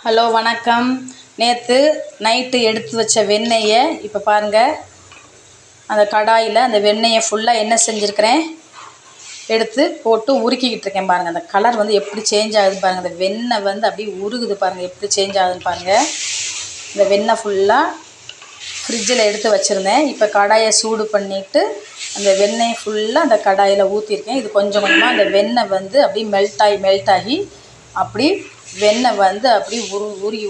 Hello வணக்கம். நேற்று night எடுத்து வச்ச வெண்ணெயை இப்போ பாருங்கள், அந்த கடாயில் அந்த வெண்ணெயை ஃபுல்லாக என்ன செஞ்சுருக்கிறேன், எடுத்து போட்டு உருக்கிக்கிட்டு இருக்கேன். பாருங்கள், அந்த கலர் வந்து எப்படி சேஞ்ச் ஆகுது பாருங்கள். அந்த வெண்ணெய் வந்து அப்படியே உருகுது பாருங்கள், எப்படி சேஞ்ச் ஆகுதுன்னு பாருங்கள். இந்த வெண்ணெய் ஃபுல்லாக ஃப்ரிட்ஜில் எடுத்து வச்சுருந்தேன். இப்போ கடாயை சூடு பண்ணிவிட்டு அந்த வெண்ணெயை ஃபுல்லாக அந்த கடாயில் ஊற்றிருக்கேன். இது கொஞ்சம் கொஞ்சமாக அந்த வெண்ணெய் வந்து அப்படியே மெல்ட் ஆகி அப்படி வெண்ணெய் வந்து அப்படி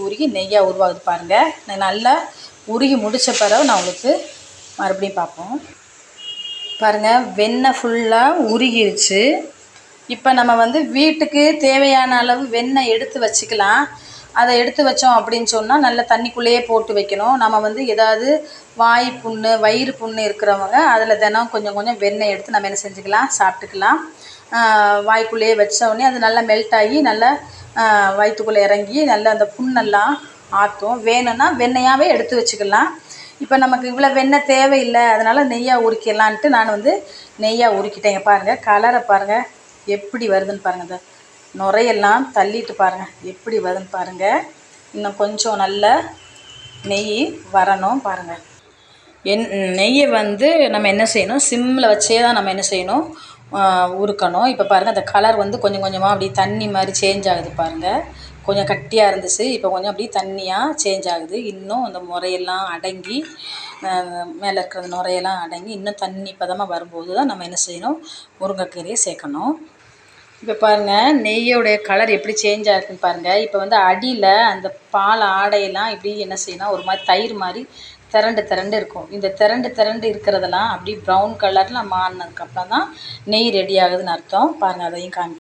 உருகி நெய்யாக உருவாகுது பாருங்கள். நல்லா உருகி முடித்த பிறகு நான் உங்களுக்கு மறுபடியும் பார்ப்போம். பாருங்கள், வெண்ணெய் ஃபுல்லாக உருகிருச்சு. இப்போ நம்ம வந்து வீட்டுக்கு தேவையான அளவு வெண்ணெய் எடுத்து வச்சுக்கலாம். அதை எடுத்து வச்சோம் அப்படின்னு சொன்னால் நல்லா தண்ணிக்குள்ளேயே போட்டு வைக்கணும். நம்ம வந்து ஏதாவது வாய் புண்ணு வயிறு புண்ணு இருக்கிறவங்க அதில் தினம் கொஞ்சம் கொஞ்சம் வெண்ணெய் எடுத்து நம்ம என்ன செஞ்சுக்கலாம், சாப்பிட்டுக்கலாம். வாய்க்குள்ளேயே வச்சோடனே அது நல்லா மெல்ட் ஆகி நல்லா வயிற்றுக்குள்ளே இறங்கி நல்லா அந்த புண்ணெல்லாம் ஆற்றும். வேணும்னா வெண்ணெயாகவே எடுத்து வச்சுக்கலாம். இப்போ நமக்கு இவ்வளோ வெண்ணெய் தேவையில்லை, அதனால் நெய்யாக உரிக்கலான்ட்டு நான் வந்து நெய்யாக உருக்கிட்டேங்க. பாருங்கள், கலரை பாருங்கள் எப்படி வருதுன்னு பாருங்கள். இந்த நுரையெல்லாம் தள்ளிட்டு பாருங்கள் எப்படி வருதுன்னு பாருங்கள். இன்னும் கொஞ்சம் நல்ல நெய் வரணும் பாருங்கள். நெய்யை வந்து நம்ம என்ன செய்யணும், சிம்மில் வச்சே தான் நம்ம என்ன செய்யணும், உருக்கணும். இப்போ பாருங்கள், அந்த கலர் வந்து கொஞ்சம் கொஞ்சமாக அப்படியே தண்ணி மாதிரி சேஞ்ச் ஆகுது பாருங்கள். கொஞ்சம் கட்டியாக இருந்துச்சு, இப்போ கொஞ்சம் அப்படியே தண்ணியாக சேஞ்ச் ஆகுது. இன்னும் அந்த நுரையெல்லாம் அடங்கி மேலே இருக்கிற நுரையெல்லாம் அடங்கி இன்னும் தண்ணி பதமாக வரும்போது தான் நம்ம என்ன செய்யணும், முருங்கைக்கீரையை சேர்க்கணும். இப்போ பாருங்கள், நெய்யோடைய கலர் எப்படி சேஞ்ச் ஆகிருக்குன்னு பாருங்கள். இப்போ வந்து அடியில் அந்த பால் ஆடையெல்லாம் இப்படி என்ன செய்யணும், ஒரு மாதிரி தயிர் மாதிரி திரண்டு இருக்கும். இந்த திரண்டு இருக்கிறதெல்லாம் அப்படி ப்ரௌன் கலரில் மாறினதுக்கப்புறம் தான் நெய் ரெடி ஆகுதுன்னு அர்த்தம். பாருங்கள், அதையும் காமி